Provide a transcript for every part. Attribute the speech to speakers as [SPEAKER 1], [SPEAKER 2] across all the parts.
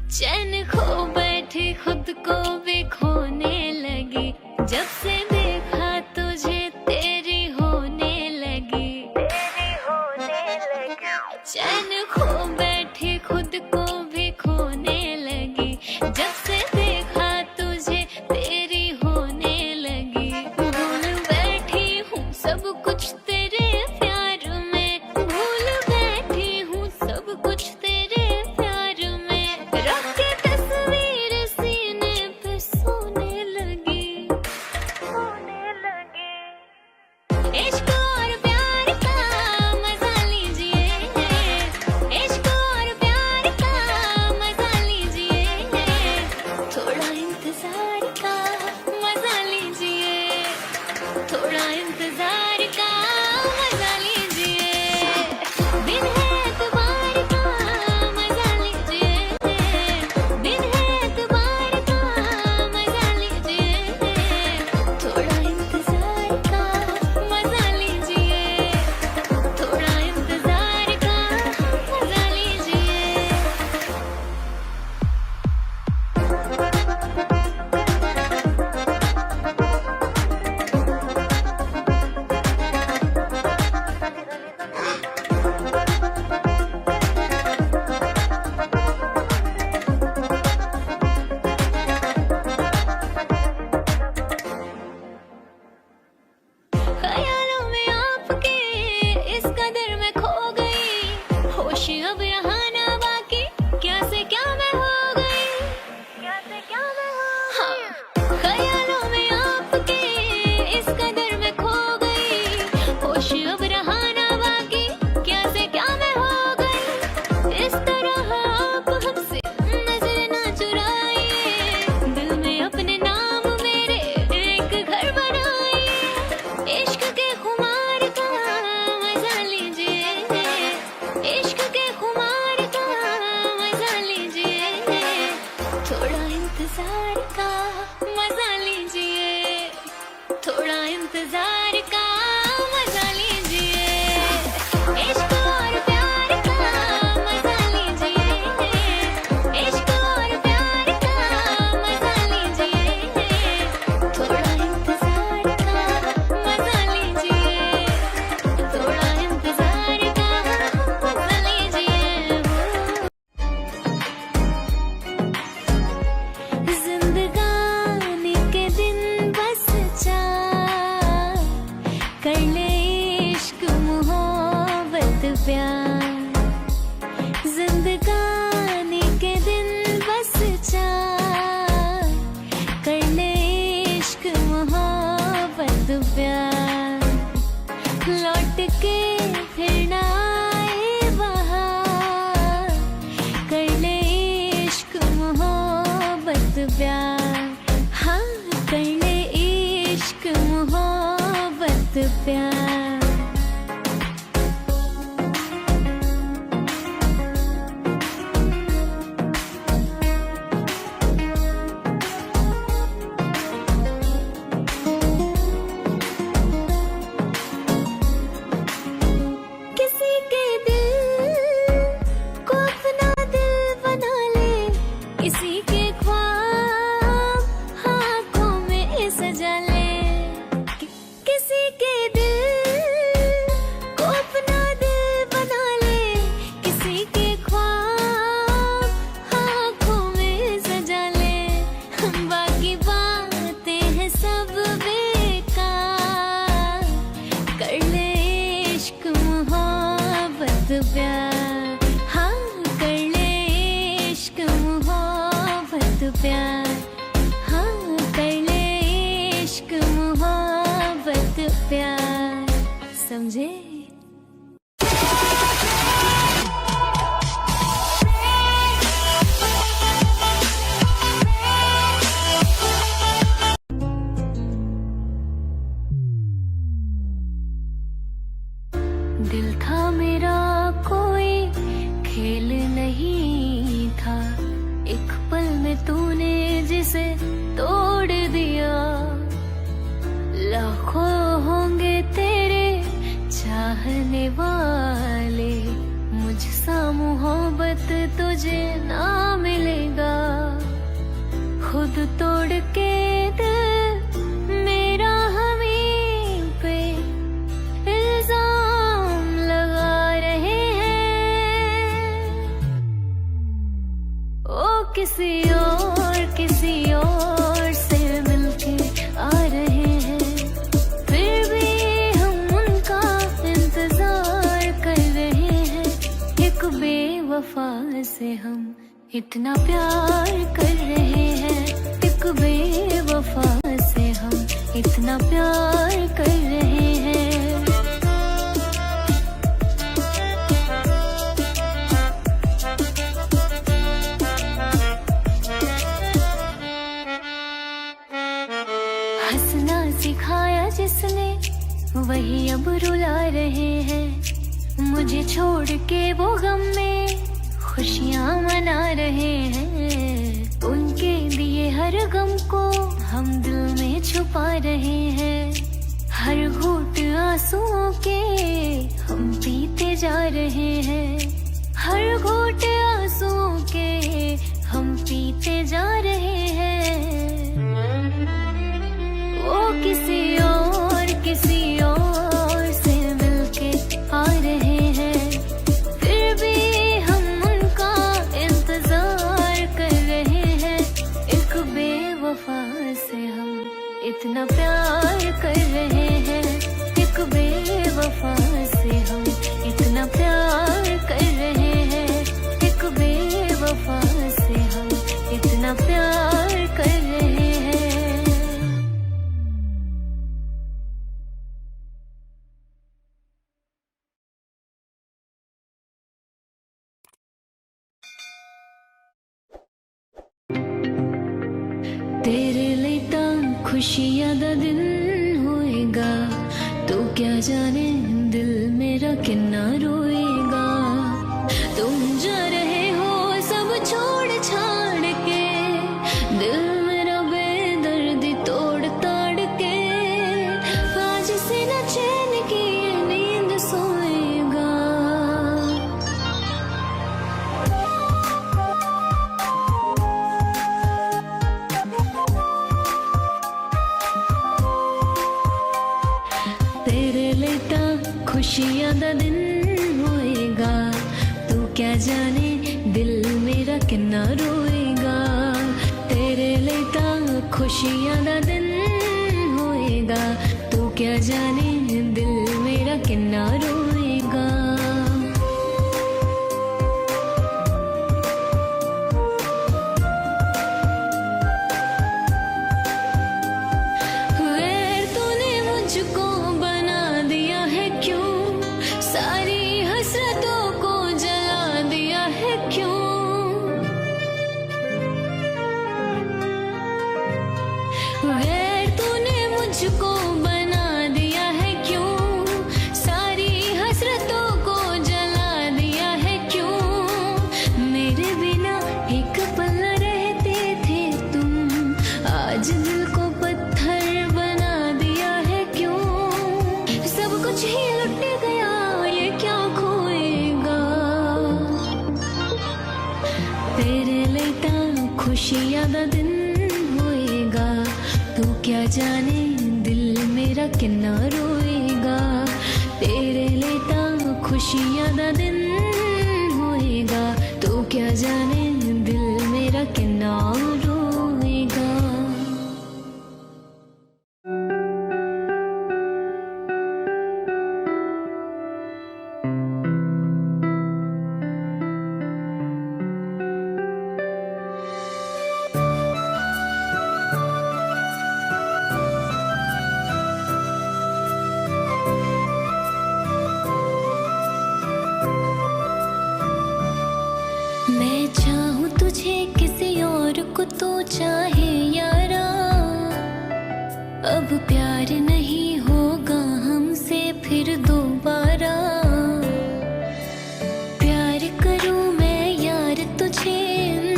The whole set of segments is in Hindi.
[SPEAKER 1] चैन खो बैठी खुद को भी खोने लगी, जब से देखा तुझे तेरी होने लगी। चैन खो बैठी खुद को भी खोने लगी, जब से देखा तुझे तेरी होने लगी। भूल बैठी हूँ सब कुछ तेरे प्यार में, भूल बैठी हूँ सब कुछ तेरे प्यार में। रख के तस्वीर सीने पे सोने लगी। इश्क और प्यार का मजा लीजिए, इश्क और प्यार का मजा लीजिए, थोड़ा इंतजार का मजा लीजिए, थोड़ा इंतजार का मजा लीजिए। दिन है एतबार का मजा लीजिए, दिन है एतबार का मजा लीजिए, थोड़ा इंतजार का मजा लीजिए, थोड़ा इंतजार का मजा लीजिए। ख्यालों में आपके इस कदर में खो गई, होश अब यहाँ ना बाकी, क्या से क्या मैं हो गई, हाँ। ख्यालों में आपके इस कदर में खो गई, होश अब रहा ना बाकी, क्या से क्या मैं हो गई। इस तरह आप हमसे नजर ना चुराइए, दिल में अपने नाम मेरे एक घर बनाइए। इश्क के खुमार का मजा लीजिए, इश्क के खुमार का मजा लीजिए, थोड़ा इंतजार का मजा लीजिए, थोड़ा इंतजार का मजा लीजिए। इश्क और प्यार का मजा लीजिए, इश्क और प्यार का मजा लीजिए, थोड़ा इंतजार का मजा लीजिए, थोड़ा इंतजार का मजा लीजिए। जिंदगानी के दिन बस चार, कर ले इश्क मोहब्बत प्यार। जिंदगानी के दिन बस चार, कर ले इश्क मोहब्बत प्यार। लौट के फिर ना आए बहार, कर ले इश्क मोहब्बत प्यार, हाँ कर ले इश्क मोहब्बत प्यार। किसी के दिल को अपना दिल बना ले, किसी के ख्वाब आँखों में सजा ले। किसी के दिल को अपना दिल बना ले, किसी के ख्वाब आँखों में सजा ले। बाकी बातें हैं सब बेकार, कर ले इश्क मोहब्बत प्यार, हाँ कर ले इश्क मोहब्बत प्यार, हाँ कर ले इश्क मोहब्बत प्यार। समझे? दिल था मेरा कोई खेल नहीं था, एक पल में तूने जिसे तोड़ दिया। लाखों होंगे तेरे चाहने वाले, मुझसा मोहब्बत तुझे ना मिलेगा। किसी और से मिलके आ रहे हैं, फिर भी हम उनका इंतजार कर रहे हैं। एक बेवफा से हम इतना प्यार कर रहे हैं, एक बेवफा से हम इतना प्यार कर रहे हैं। हंसना सिखाया जिसने वही अब रुला रहे हैं, मुझे छोड़ के वो गम में खुशियाँ मना रहे हैं। उनके दिए हर गम को हम दिल में छुपा रहे हैं, हर घूंट आंसुओं के हम पीते जा रहे हैं, हर घूंट आंसुओं के हम पीते जा रहे हैं। वो किसी और से मिलके आ रहे हैं, फिर भी हम उनका इंतजार कर रहे हैं। एक बेवफा से हम इतना प्यार कर रहे हैं, एक बेवफा से हम इतना प्यार कर रहे हैं, एक बेवफा से हम इतना प्यार कर रहे हैं। तेरे लिए खुशियां दा दिन होएगा, तो क्या जाने दिल मेरा कितना रोएगा। तुम जा रहे हो सब छोड़ छाड़ के, दिल मेरा बेदर्दी तोड़ ताड़ के, आज से न चैन की नींद सोएगा। तेरे लेता खुशियां दा दिन होएगा, तू क्या जाने दिल मेरा कितना रोएगा। तेरे लेता खुशियां दा दिन होएगा, तू क्या जाने दिल मेरा कितना रोएगा। मुझको बना दिया है क्यों, सारी हसरतों को जला दिया है क्यों। गैर तूने मुझको बना दिया है क्यों, सारी हसरतों को जला दिया है क्यों। मेरे बिना एक पल न रहते थे तुम, आज दिल को पत्थर बना दिया है क्यों। सब कुछ ही लुट गया, ये क्या खोएगा। तेरे लेता खुशियां दा दिन होएगा, तू क्या जाने दिल मेरा कितना रोएगा। तेरे लेता खुशियां दा दिन होएगा, तू क्या जाने दिल मेरा कितना रोएगा। मैं चाहूँ तुझे किसी और को तो चाहे यारा, अब प्यार नहीं होगा हमसे फिर दोबारा। प्यार करूँ मैं यार तुझे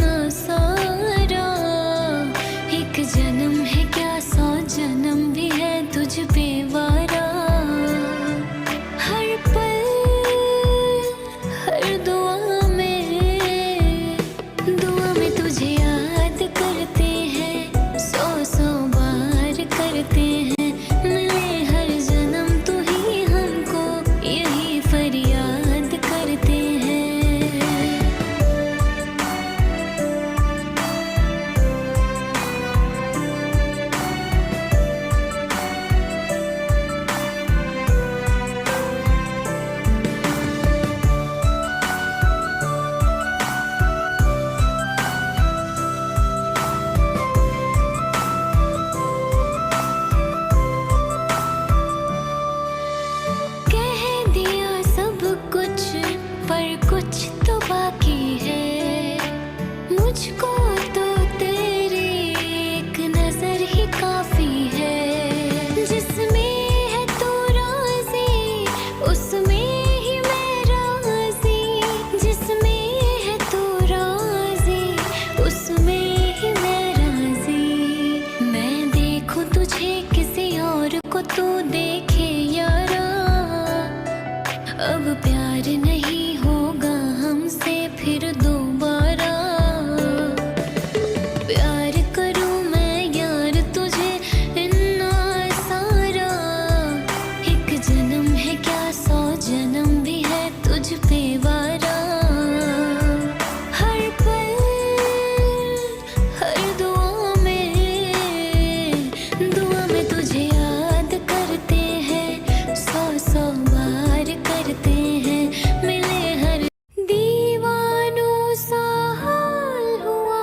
[SPEAKER 1] ना सारा, एक जन्म है क्या 100 जन्म भी है तुझ पे वारा। हर पल हर दुआ में तुझे याद करते हैं, 100 बार करते हैं। मुझको तो तेरी एक नजर ही काफी है। जिसमें है तू राजी उसमें ही मैं राजी, जिसमें है तू राजी उसमें ही मैं राजी। मैं देखूं तुझे किसी और को तू देखे यारा, अब प्यार नहीं होगा हमसे फिर दोबारा। प्यार करूं मैं यार तुझे इतना सारा, एक जन्म है क्या 100 जन्म भी है तुझ पे वारा। हर पल हर दुआ में तुझे याद करते हैं, 100 बार करते हैं मिले हर। दीवानों सा हाल हुआ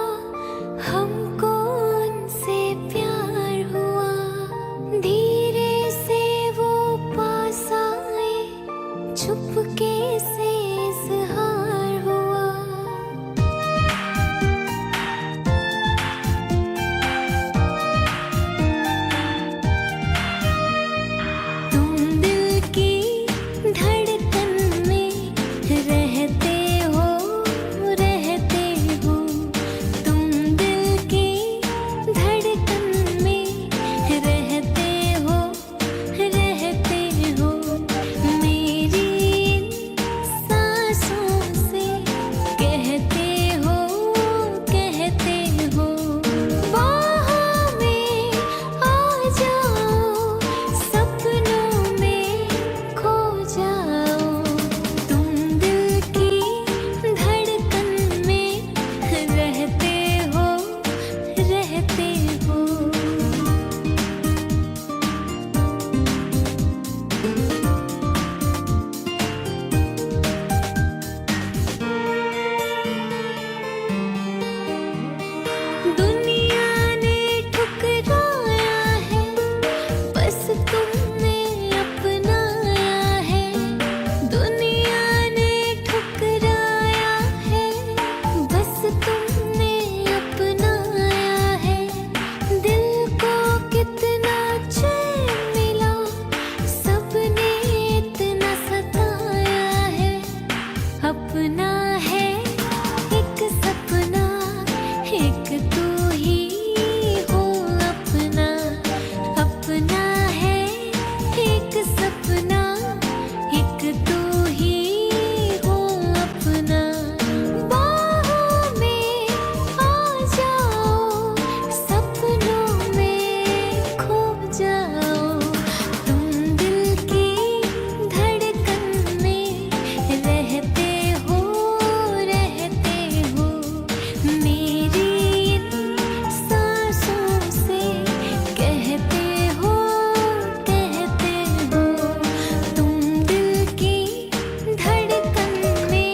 [SPEAKER 1] हमको उनसे प्यार हुआ, धीरे से वो पास आए चुपके से इज़हार हुआ। तुम दिल की धड़कन में रहते हो, रहते हो। तुम दिल की धड़कन में रहते हो, रहते हो। मेरी इन सांसों से कहते हो, कहते हो। बाहों में आ जाओ, सपनों में खो जाओ। तुम दिल की धड़कन में रहते हो, रहते हो। दुनिया ने ठुकराया है, बस तुमने अपनाया है। दुनिया ने ठुकराया है, बस तुमने अपनाया है। दिल को कितना चैन मिला, सबने इतना सताया है। अपना है एक सपना, एक तू ही हो अपना। अपना है एक सपना, एक तू ही हो अपना। बाहों में आ जाओ, सपनों में खो जाओ। तुम दिल की धड़कन में रहते हो, रहते हो। मेरी इन सांसों से कहते हो, कहते हो। तुम दिल की धड़कन में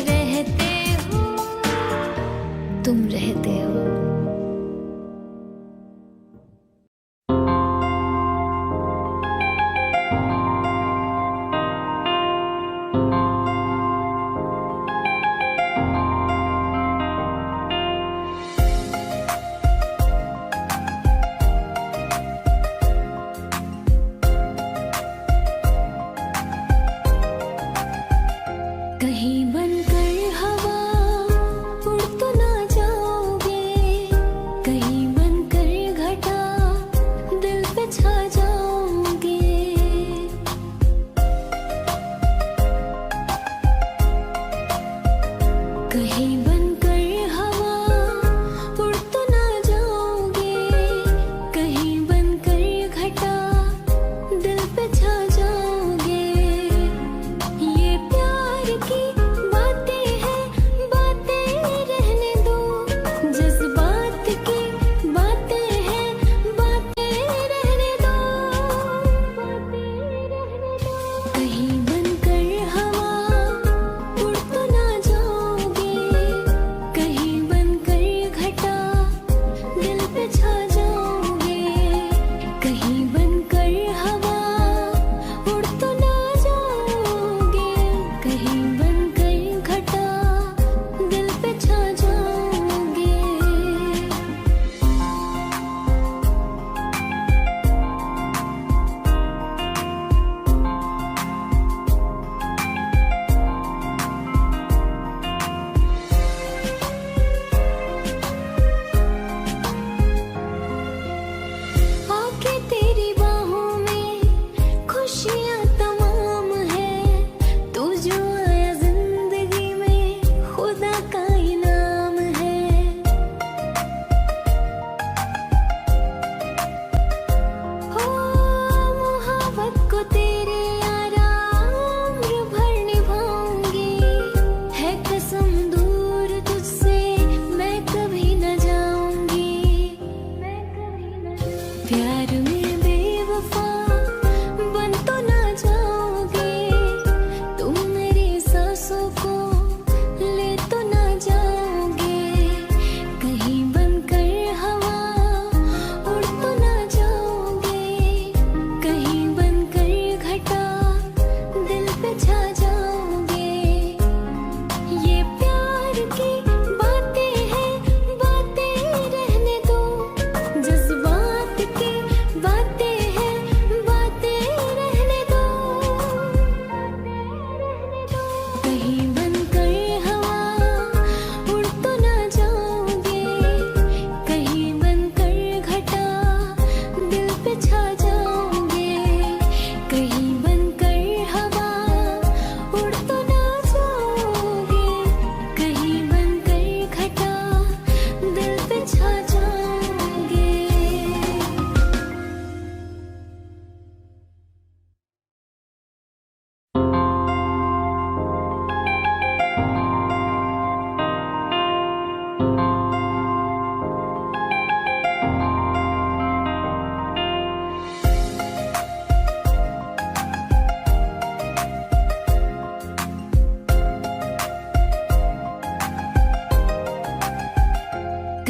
[SPEAKER 1] रहते हो, तुम रहते हो। कहीं बनकर हवा उड़ तो ना जाओगे,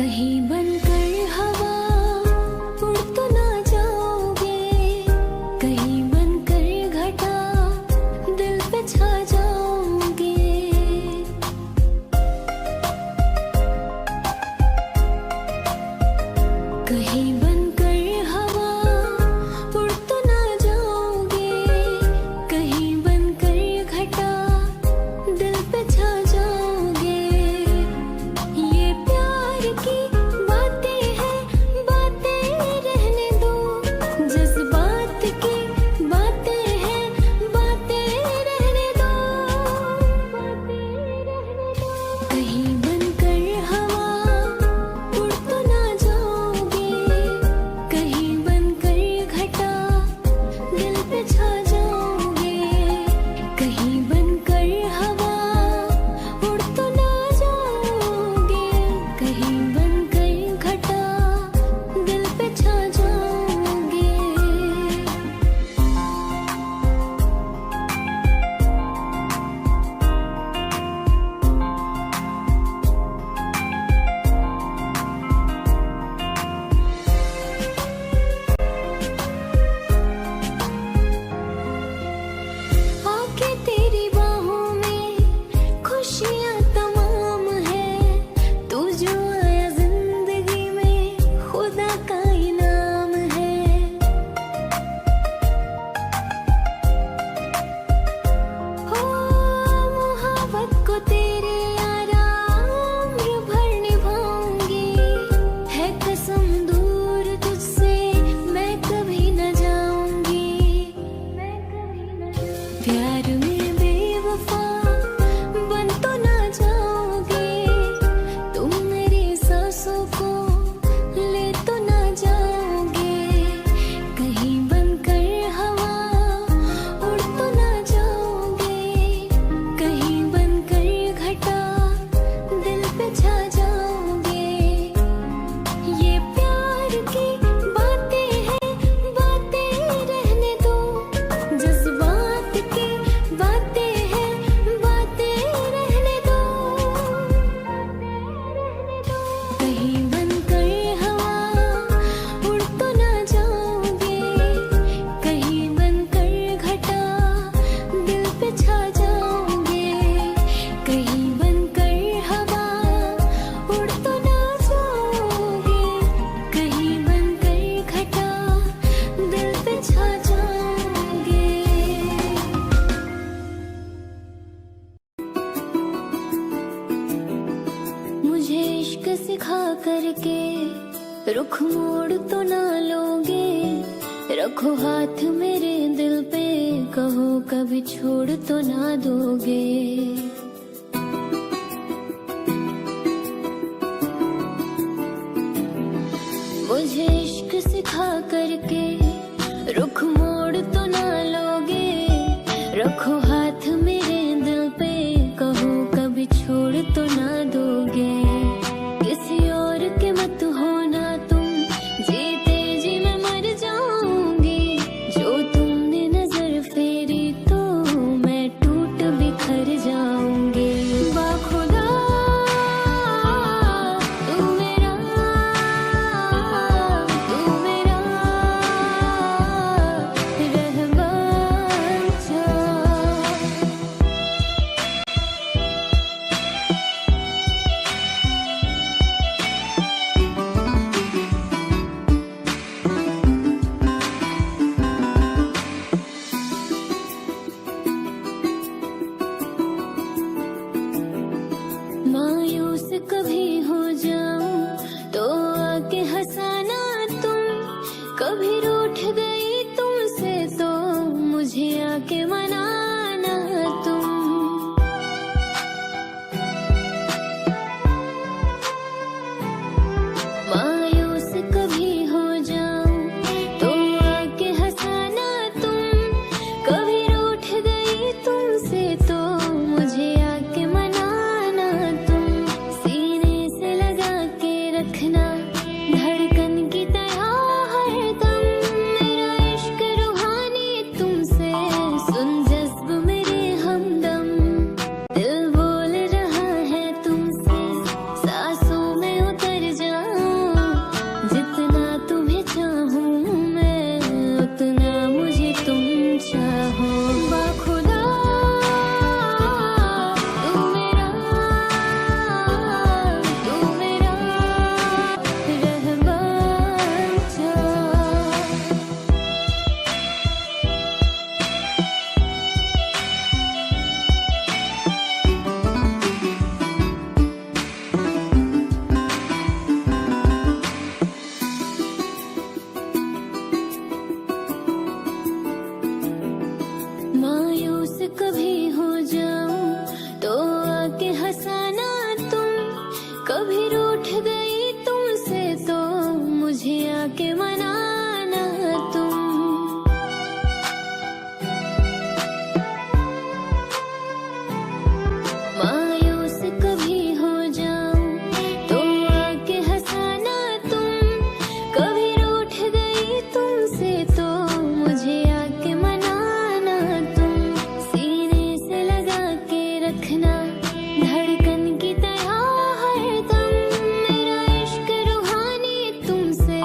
[SPEAKER 1] कहीं बनकर हवा उड़ तो ना जाओगे, कहीं बनकर घटा दिल पे छा जाओगे। कहीं बनकर हवा उड़ तो ना जाओगे, कहीं बनकर घटा दिल पे छा जाओगे। ये प्यार की बातें हैं, बातें रहने दो, जज्बात की बातें हैं, बातें रहने दो, बातें रहने दो। कहीं बनकर हवा उड़ तो ना जाओगे, कहीं बनकर घटा दिल पे छा जाओगे। कहीं बनकर हवा उड़ तो ना जाओगे, कहीं बनकर घटा दिल पे छा जाओगे। आके तेरी बाहों में खुशियाँ तमाम है, तू जो आया जिंदगी में खुदा का इनाम है। हो मोहब्बत को तेरे आराम भर निभाऊंगी, है कसम दूर तुझसे मैं कभी न जाऊंगी, मैं कभी न जाऊंगी। प्यार में बेवफा बन तो ना जाओगे, तुम मेरी सांसों को ले तो ना जाओगे। कहीं बनकर हवा उड़ तो ना जाओगे, कहीं बनकर घटा दिल पे छा जाओगे। ये प्यार की बातें हैं, बातें रहने दो, जज्बात की बातें हैं, बातें रहने दो, रहने दो। कहीं बनकर हवा उड़ तो ना जाओगे, कहीं बनकर घटा दिल पे छा जाओगे। कहीं बनकर हवा उड़ तो ना जाओगे, कहीं बनकर घटा दिल पे छा जाओगे। मुझे इश्क सिखा करके रुख मोड़ तो ना लोगे, रखो हाथ मेरे दिल पे, कहो कभी छोड़ तो ना दोगे। मुझे इश्क सिखा करके रुख मोड़ तो ना लोगे, रखो हाथ मेरे दिल पे, कहो कभी छोड़ तो ना दोगे। किसी और के मत होना तुम, जीते जी मैं मर जाऊंगी। जो तुमने नजर फेरी तो मैं टूट बिखर जाऊंगी। गई तुमसे तो मुझे आके मनाना तुम। मायूस कभी हो जाऊं तो आके हंसाना तुम। कभी रूठ गई तुमसे तो मुझे आके मनाना तुम। सीने से लगा के रखना धड़कन की तरह हरदम। मेरा इश्क रूहानी तुमसे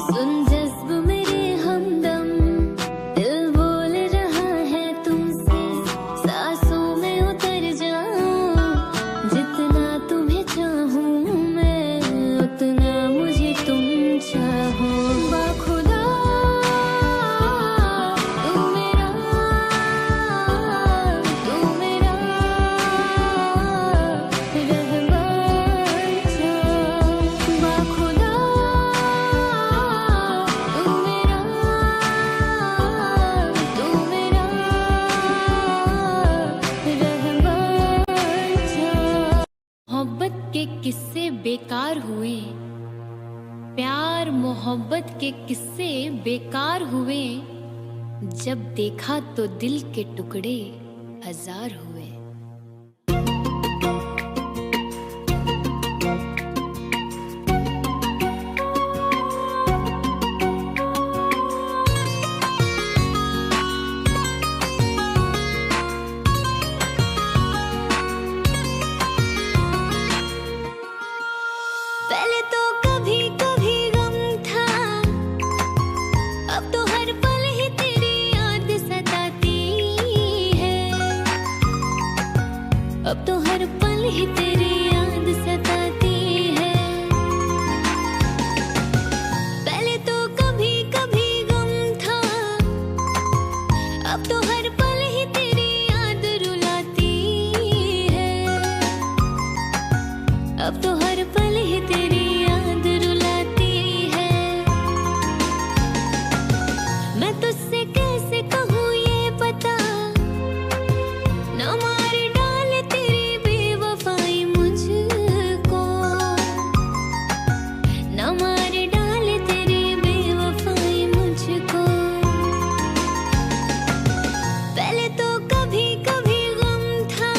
[SPEAKER 1] सुन जज्ब मेरे हमदम। दिल बोल रहा है तुमसे सांसों में उतर जाऊं। जितना तुम्हें चाहूं मैं उतना मुझे तुम चाहो। बाखुदा तू मेरा रहमान था। बाखुदा तू मेरा रहमान था। मोहब्बत के किस्से बेकार हुए, प्यार मोहब्बत के किस्से बेकार हुए। जब देखा तो दिल के टुकड़े हजार हुए। पहले तो कभी कभी गम था, अब तो हर पल ही तेरी याद सताती है। अब तो हर पल ही तेरी याद सताती है। पहले तो कभी कभी गम था, अब तो हर पल ही तेरी याद रुलाती है। अब तो हर पल ही तेरी याद रुलाती है। मैं तुझसे कैसे कहूँ ये पता, न मार डाले तेरी बेवफाई मुझको। न मार डाले तेरी बेवफाई मुझको। पहले तो कभी कभी गम था।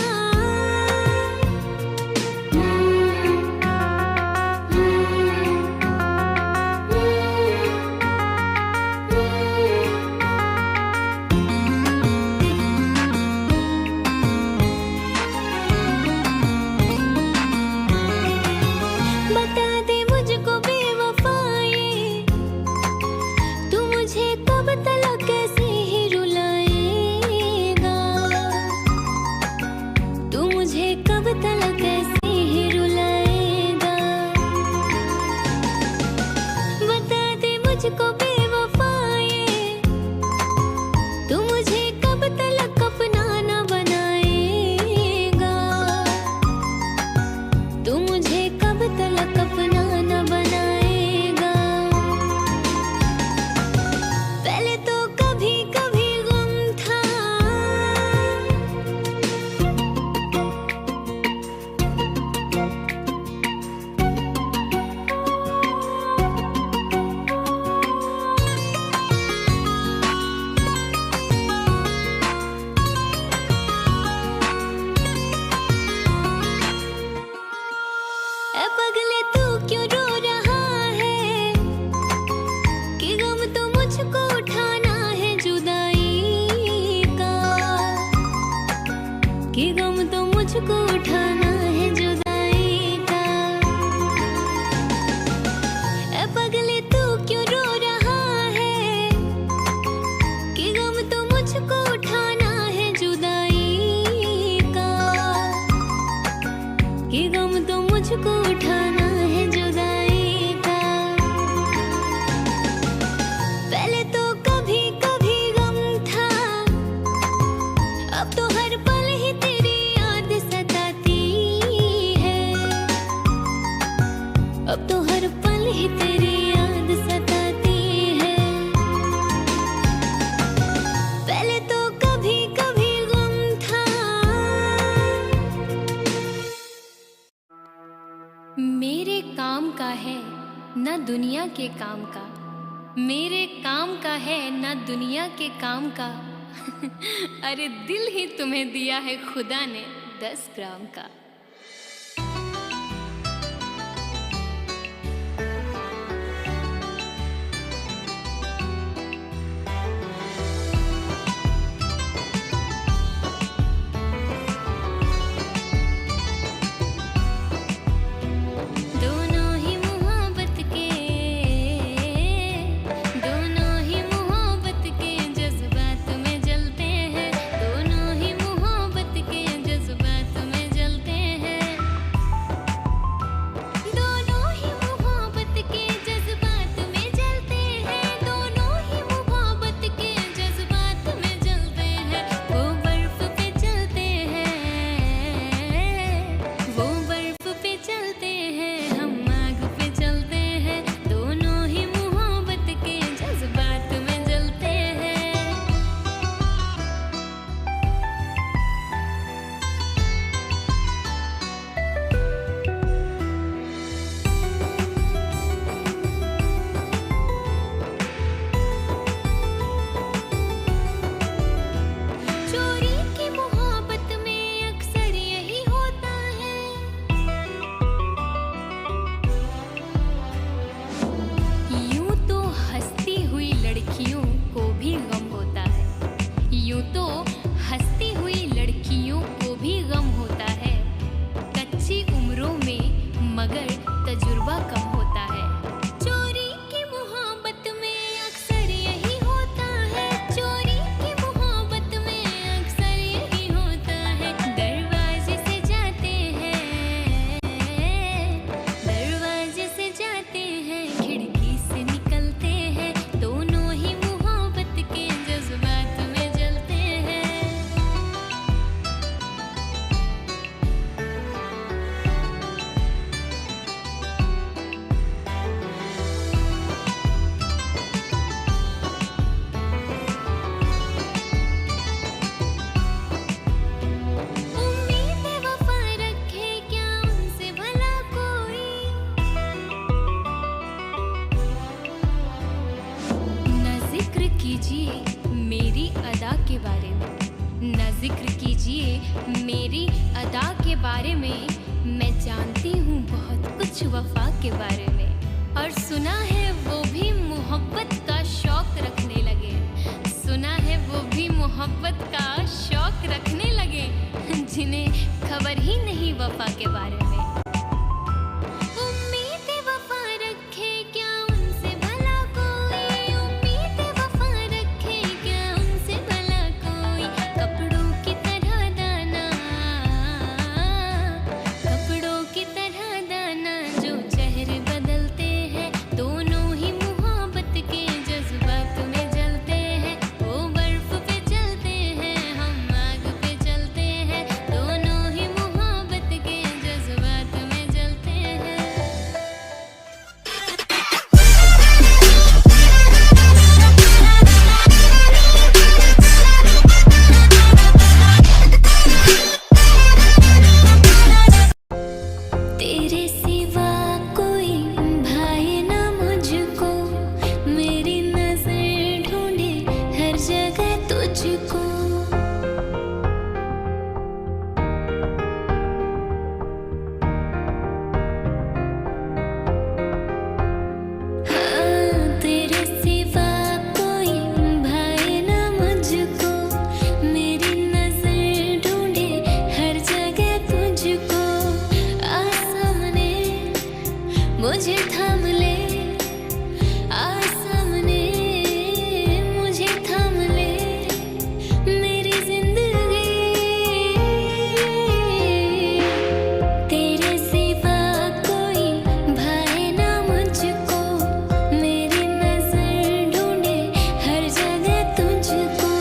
[SPEAKER 1] बता दे मुझको बेवफाए, तू मुझे कब तलक कैसे ही रुलाएगा। तू मुझे कब तलक कैसे ही रुलाएगा। बता दे मुझको बेवफाए, तू मुझे कब तलक अपना न बनाएगा। तू मुझे कब तलक अपना न बनाएगा। पहले तो कभी कभी गम था। ए पगले तू क्यों रो रहा है, कि गम तो मुझको उठाना है जुदाई का। कि गम तो मुझको उठाना है जुदाई का। ए पगले तू क्यों रो रहा है, कि गम तो मुझको उठाना है जुदाई का। कि गम तो मुझको उठाना है जुदाई का। पहले तो कभी कभी गम था, अब तो हर पल ही तेरी याद सताती है। अब तो हर पल ही तेरी याद सताती है। पहले तो कभी कभी गम था। मेरे काम काम का है न दुनिया के काम का, मेरे काम का है न दुनिया के काम का। अरे दिल ही तुम्हें दिया है खुदा ने 10 ग्राम का। मेरी अदा के बारे में, न जिक्र कीजिए मेरी अदा के बारे में। मैं जानती हूँ बहुत कुछ वफा के बारे में, और सुना है वो भी मोहब्बत का शौक रखने लगे। सुना है वो भी मोहब्बत का शौक रखने लगे, जिन्हें खबर ही नहीं वफा के बारे में। मुझे थाम ले सामने, मुझे थाम ले मेरी जिंदगी। तेरे सिवा कोई भाए ना मुझको, मेरी नजर ढूंढे हर जगह तुझको।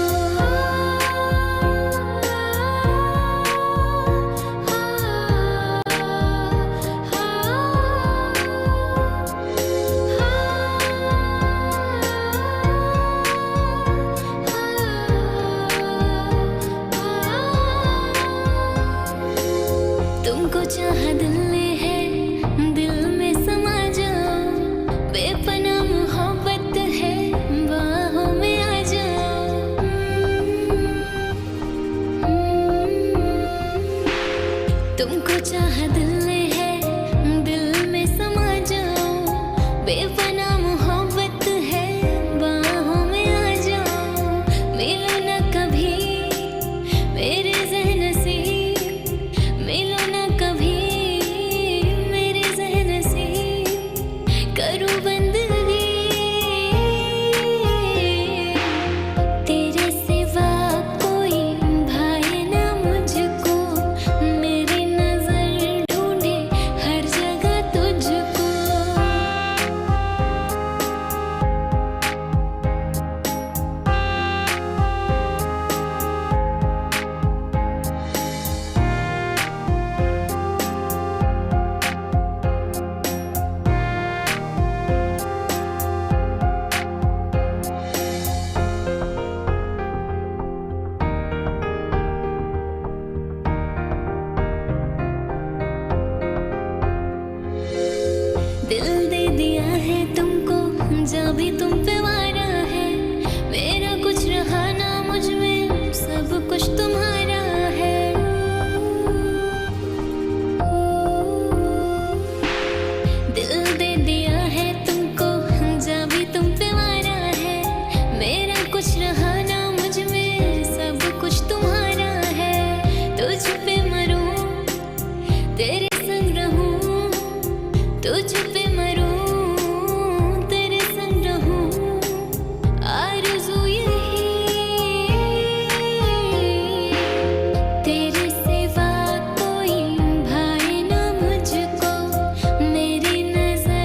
[SPEAKER 1] जा भी तुम पे वारा है, मेरा कुछ रहा ना मुझ में, सब कुछ तुम्हारा है। दिल दे दिया है तुमको, जा भी तुम पे वारा है, मेरा कुछ रहा ना मुझ में, सब कुछ तुम्हारा है। तुझ पे मरूं, तेरे संग रहूं, तुझ पे मरूं, तेरे संग रहूं, आरज़ू यही, तेरे सिवा कोई भाए ना मुझको, मेरी नजर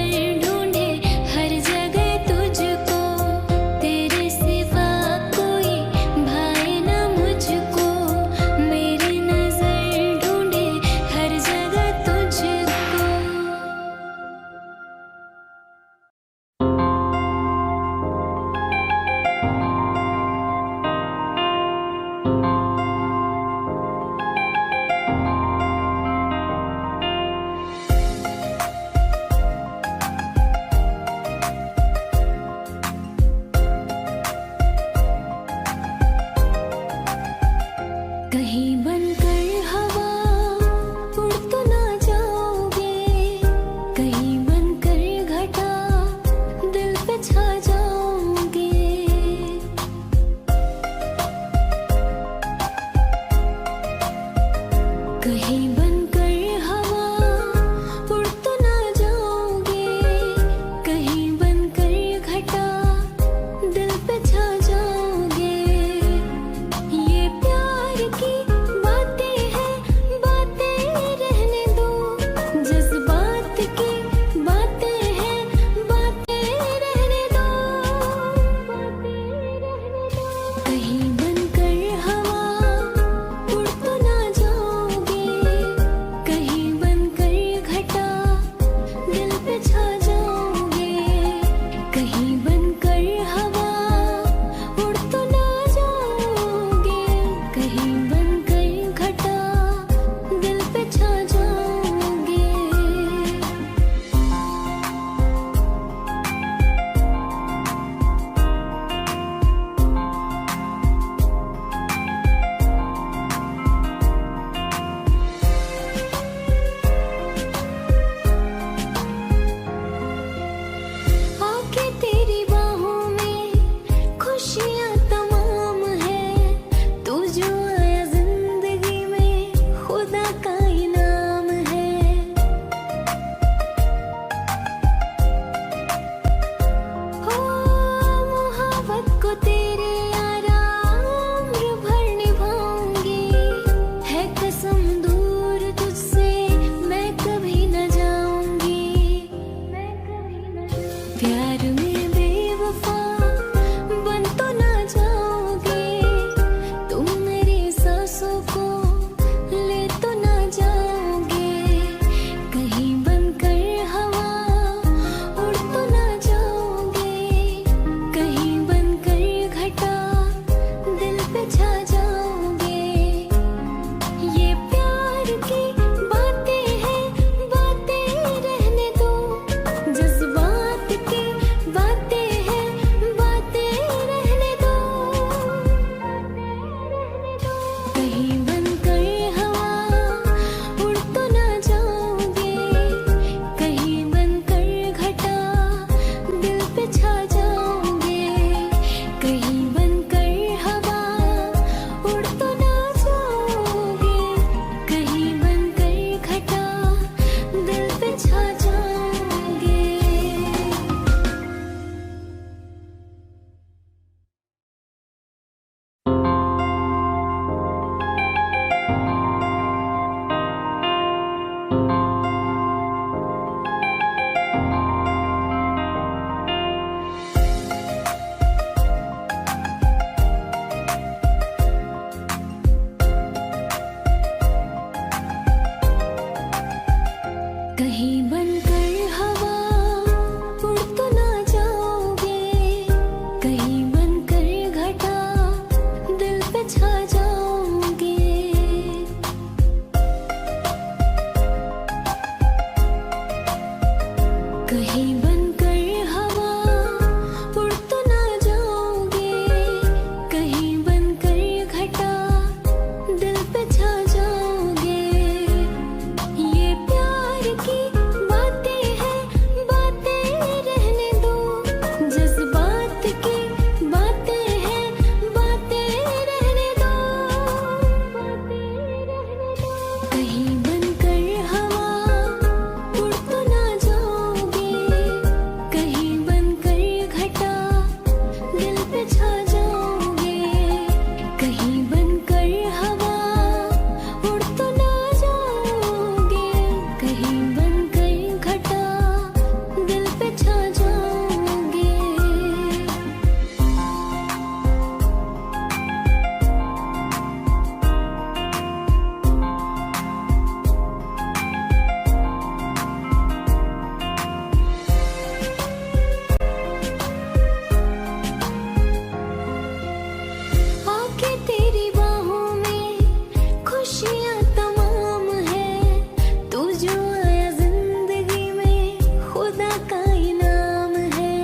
[SPEAKER 1] खुदा का इनाम है।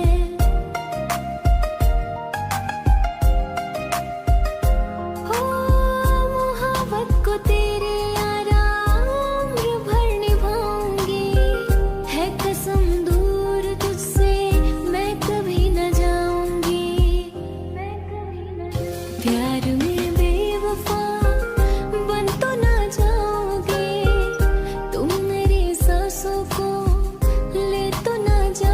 [SPEAKER 1] हो मोहब्बत को तेरे यारा उम्र भर निभाऊंगी, है कसम दूर तुझसे मैं कभी न जाऊंगी, मैं कभी न जाऊंगी। प्यार में बेवफा बन तो ना जाओगे, तुम मेरी सांसों को ले तो ना जाओगे।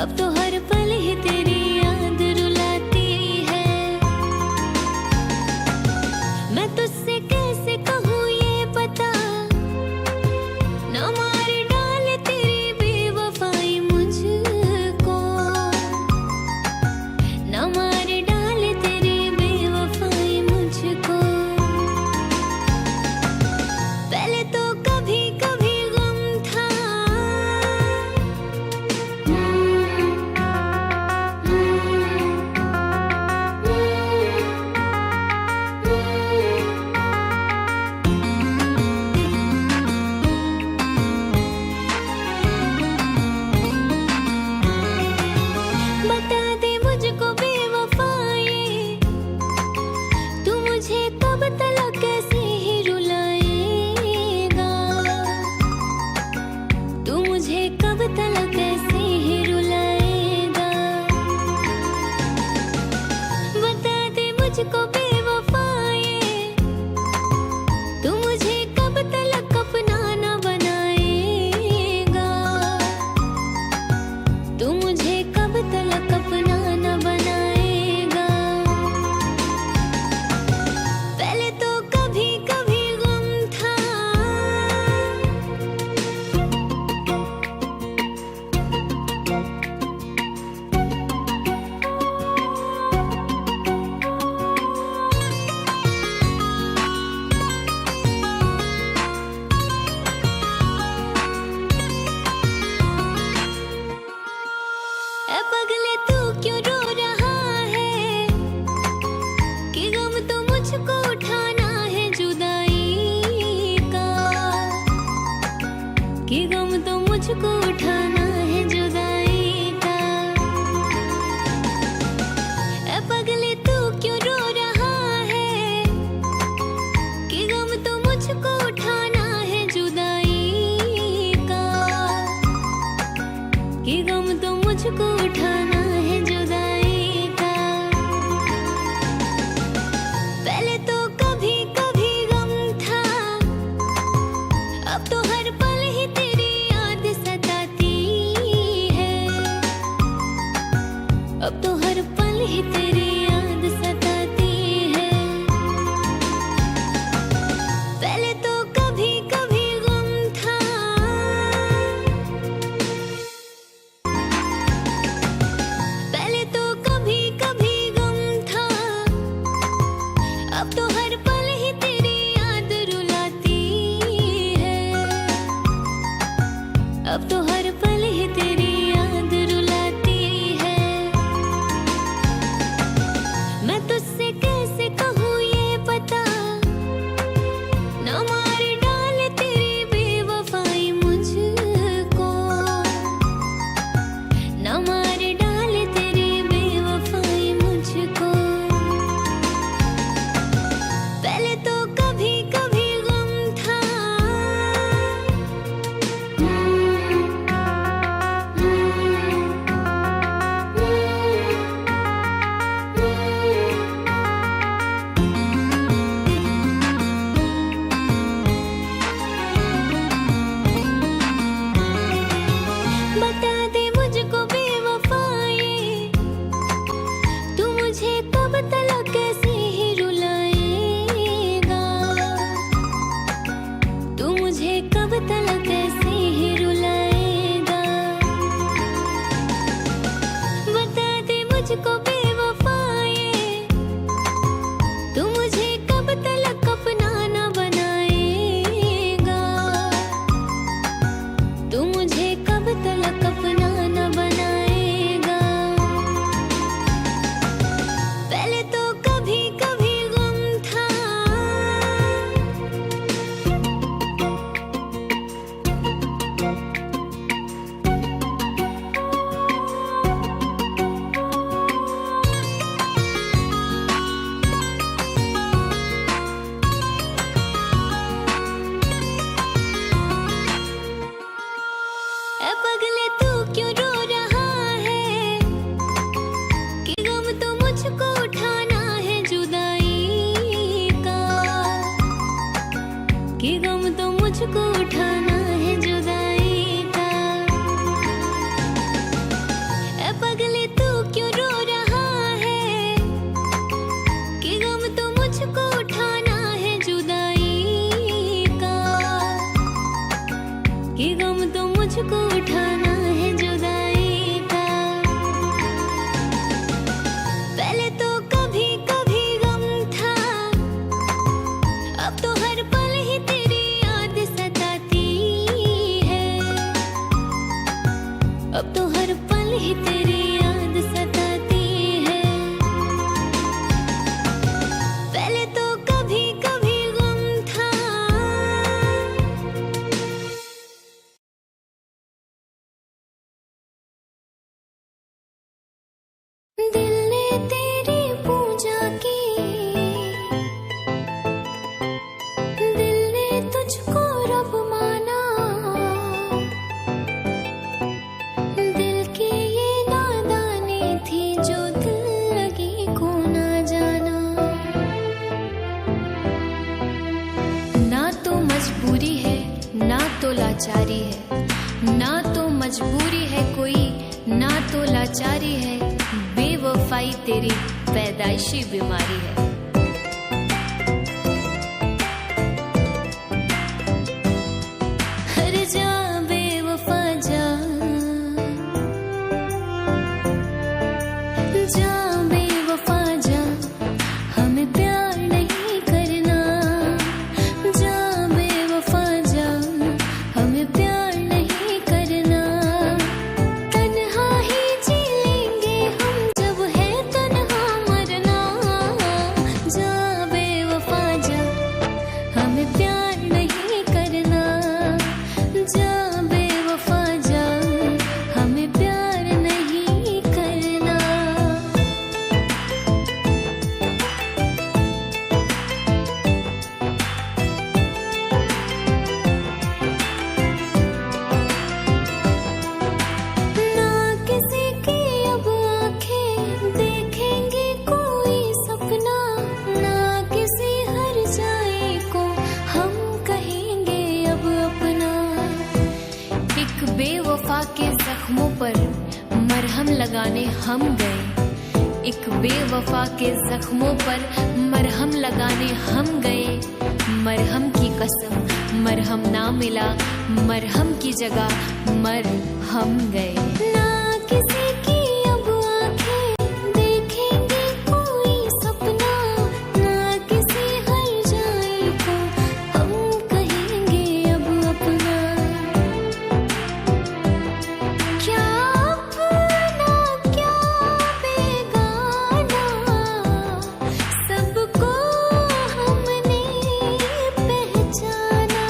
[SPEAKER 1] अब तो हर पल ही तेरी याद रुलाती है। मैं तुझसे कैसे कहूँ ये पता, न मार डाले तेरी बेवफाई मुझको, न मार डाले तेरी बेवफाई मुझको। पहले तो कभी कभी गम था, बता दे मुझको बेवफाई, तू मुझे कब तलक कैसे ही रुलाएगा, तू मुझे कब तलक कैसे ही रुलाएगा। बता दे मुझको बेवफाई, तू मुझे कब तलक अपना न बनाएगा, तू मुझे कब तलक अपना न बनाएगा। पहले तो कभी कभी गम था, ए पगले तू क्यों रो रहा है, कि गम तो मुझको उठाना है जुदाई का, कि गम तो मुझको उठाना है जुदाई का। ए पगले तू क्यों रो रहा है, कि गम तो मुझको उठाना है जुदाई का, कि गम तो मुझको उठाना है जुदाई का। पहले तो कभी कभी गम था, अब तो हर पल ही तेरी याद सताती है, अब तो हर पल ही तेरी याद सताती है। पहले तो कभी कभी गम था, पहले तो कभी कभी गम था, अब तो हर पल ही तेरी याद रुलाती है, अब तो हर पल ही तेरी याद रुलाती है। मैं तुझसे कैसे कहूँ ये पता, न मार डाले तेरी बेवफाई मुझको, न मार डाले तेरी बेवफाई मुझको। पहले तो कभी कभी गम था, बता दे मुझको बेवफाई, तू मुझे कब तलक कैसे ही रुलाएगा, तू मुझे कब तलक कैसे ही रुलाएगा। बता दे मुझको बेवफाई, तू मुझे कब तलक अपना न बनाएगा, तू मुझे कब तलक अपना न बनाएगा। पहले तो कभी कभी गम था, साल ही तेरी याद सताती है। पहले तो कभी कभी गम था, दिल ने तेरी पूजा की, दिल ने तुझको रब माना, दिल की ये नादानी थी जो दिल लगी को ना जाना। ना तो मजबूरी है ना तो लाचारी है, ना तो मजबूरी है कोई ना तो लाचारी है, बेवफाई तेरी पैदाइशी बीमारी है। हर जा बेवफा जा, जा बेवफा जा, हमें प्यार नहीं करना। जा बेवफा जा, हमें प्यार नहीं करना। तन्हा ही जी लेंगे हम जब है तन्हा मरना। जा बेवफा जा, हमें प्यार नहीं करना। जा बेवफा जा, हमें प्यार नहीं करना। ना किसी की अब आंखें देखेंगी कोई सपना, ना किसी हर जाए को हम कहेंगे अब अपना। एक बेवफा के जख्मों पर मरहम लगाने हम गए, एक बेवफा के जख्मों पर मरहम लगाने हम गए। मरहम की कसम मरहम ना मिला, मरहम की जगह मर हम गए। ना किसी की अब आंखें देखेंगी कोई सपना, ना किसी हर जाए को हम कहेंगे अब अपना। क्या अपना क्या बेगाना, सबको हमने पहचाना।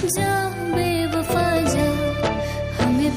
[SPEAKER 1] जा बेवफा जा, हमें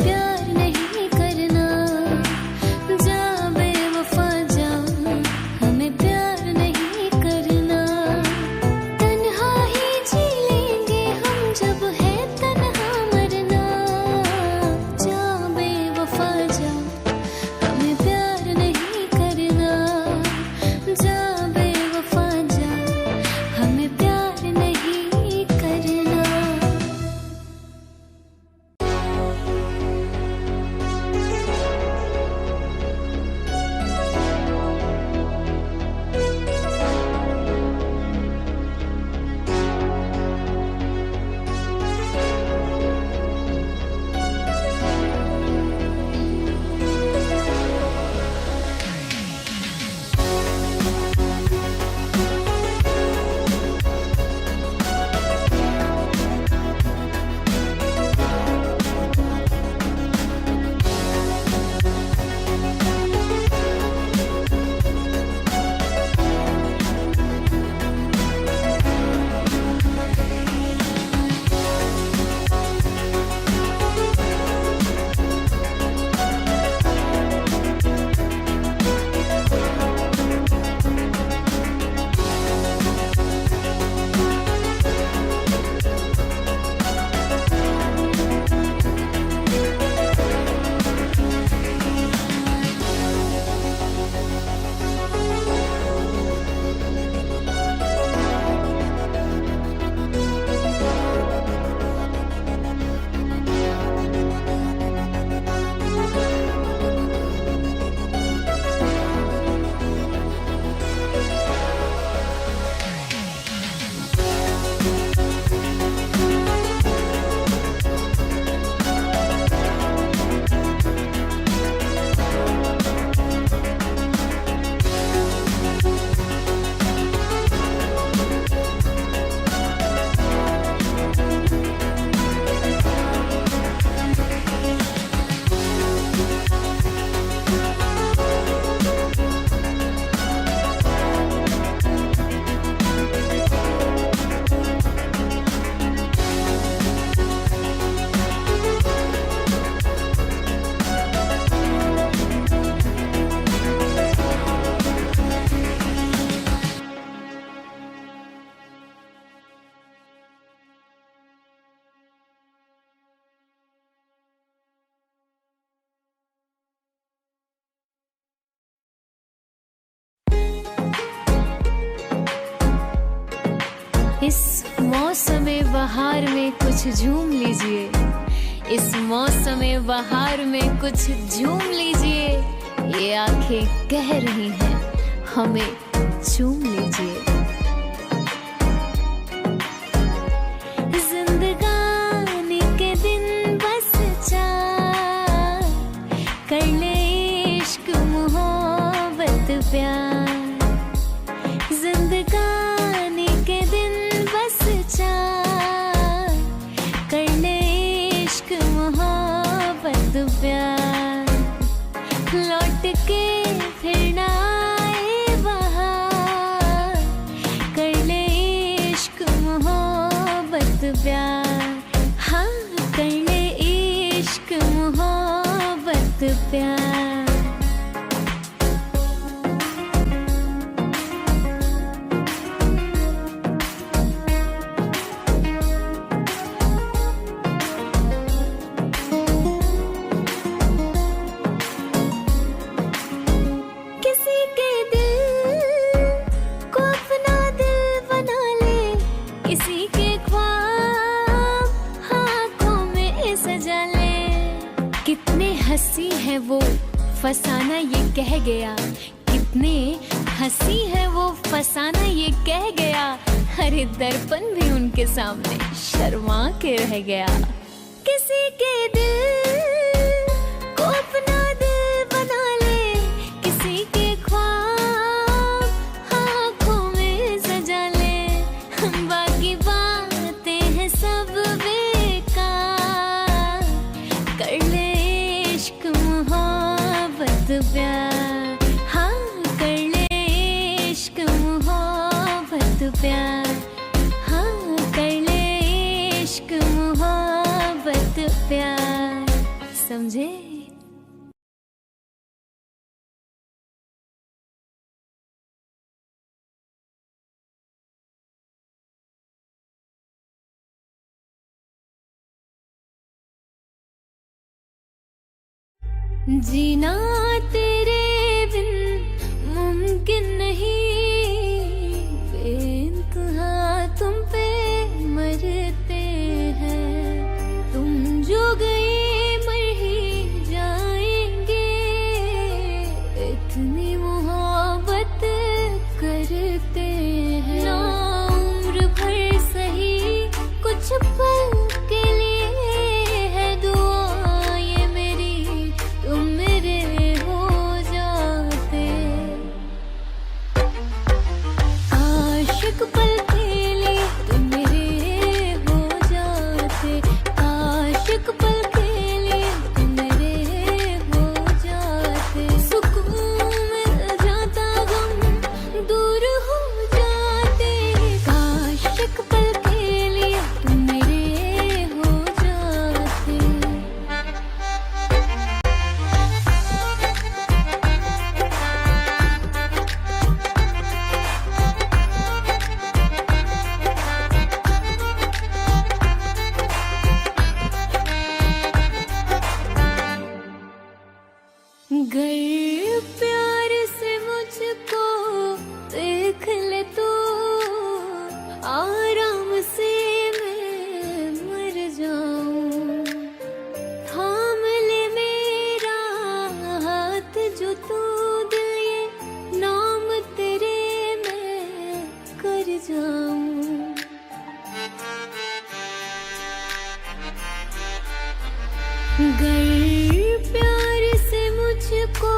[SPEAKER 1] मौसमे बहार में कुछ झूम लीजिए, इस मौसमे बहार में कुछ झूम लीजिए। ये आंखें कह रही हैं हमें चूम लीजिए। जिंदगानी के दिन बस चार, कर ले इश्क मोहब्बत प्यार। जिंदगानी के दिन बस चार, कर ले इश्क मोहब्बत प्यार। लौट के फिर ना आए बहार, कर ले इश्क मोहब्बत प्यार। हाँ, कर ले इश्क मोहब्बत प्यार। कितने हंसी है वो फसाना ये कह गया, कितने हंसी है वो फसाना ये कह गया। अरे दर्पण भी उनके सामने शर्मा के रह गया। किसी के दिल को अपना दिल बना ले, किसी के ख्वाब आँखों में सजा ले। बाकी बातें हैं सब बेकार, कर ले इश्क मोहब्बत प्यार। हाँ, कर ले इश्क मोहब्बत प्यार। हाँ, कर ले इश्क मोहब्बत प्यार। समझे? जीना तेरे बिन मुमकिन नहीं, बेइंतहा तुम पे मरते हैं। तुम जो गए मर ही जाएंगे, इतनी मोहब्बत करते हैं। ना उम्र भर सही कुछ पल के लिए है दुआ ये मेरी, तुम मेरे हो जाते। आशिक पल के लिए तुम मेरे हो जाते। आशिक पल के लिए तुम मेरे हो जाते। सुकून मिल जाता, गम दूर हो जाते। आशिक पल के लिए तुम मेरे हो जाते। गर प्यार से मुझको देख ले तो, आराम से मैं मर जाऊं। थाम ले मेरा हाथ जो तू दिल, ये नाम तेरे मैं कर जाऊं। गर प्यार से मुझको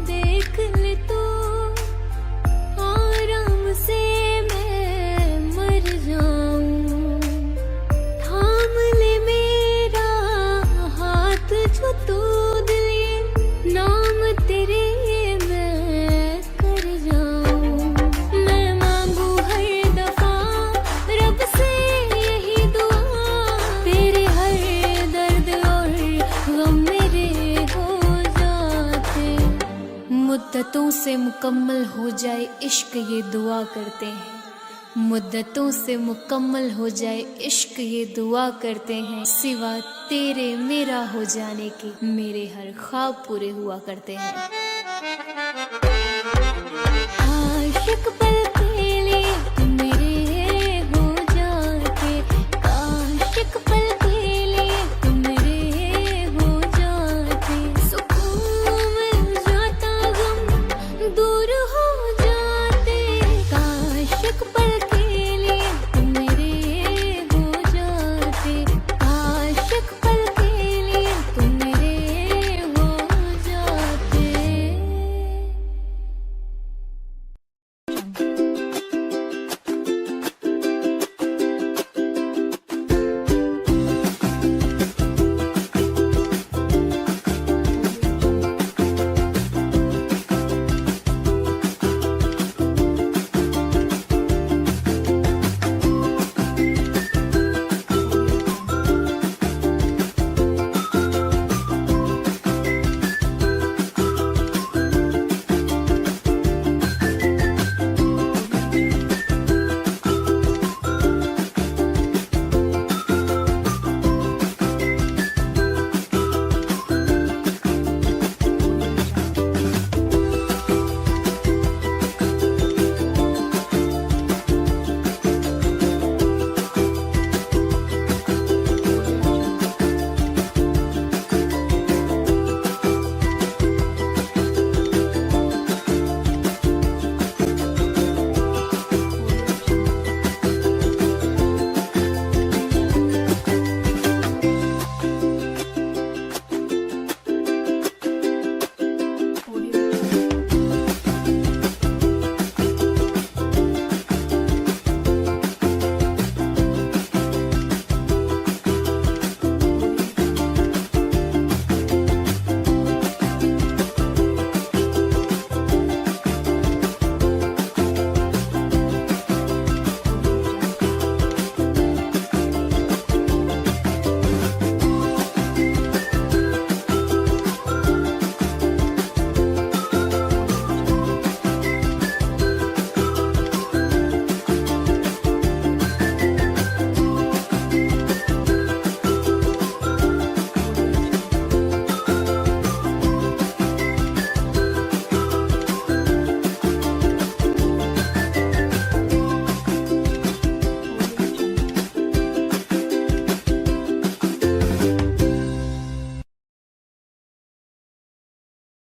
[SPEAKER 1] देख ले तो, आराम से मैं मर जाऊं। थाम ले मेरा हाथ जो तू दिल, ये नाम तेरे मैं कर जाऊं। मैं मांगू हर दफा रब से यही दुआ, तेरे हर दर्द और गम मेरे हो जाते। मुद्दतों से मुकम्मल हो जाए इश्क ये दुआ करते हैं। मुद्दतों से मुकम्मल हो जाए इश्क ये दुआ करते हैं। सिवा तेरे मेरा हो जाने के मेरे हर ख्वाब पूरे हुआ करते हैं। आशिक पल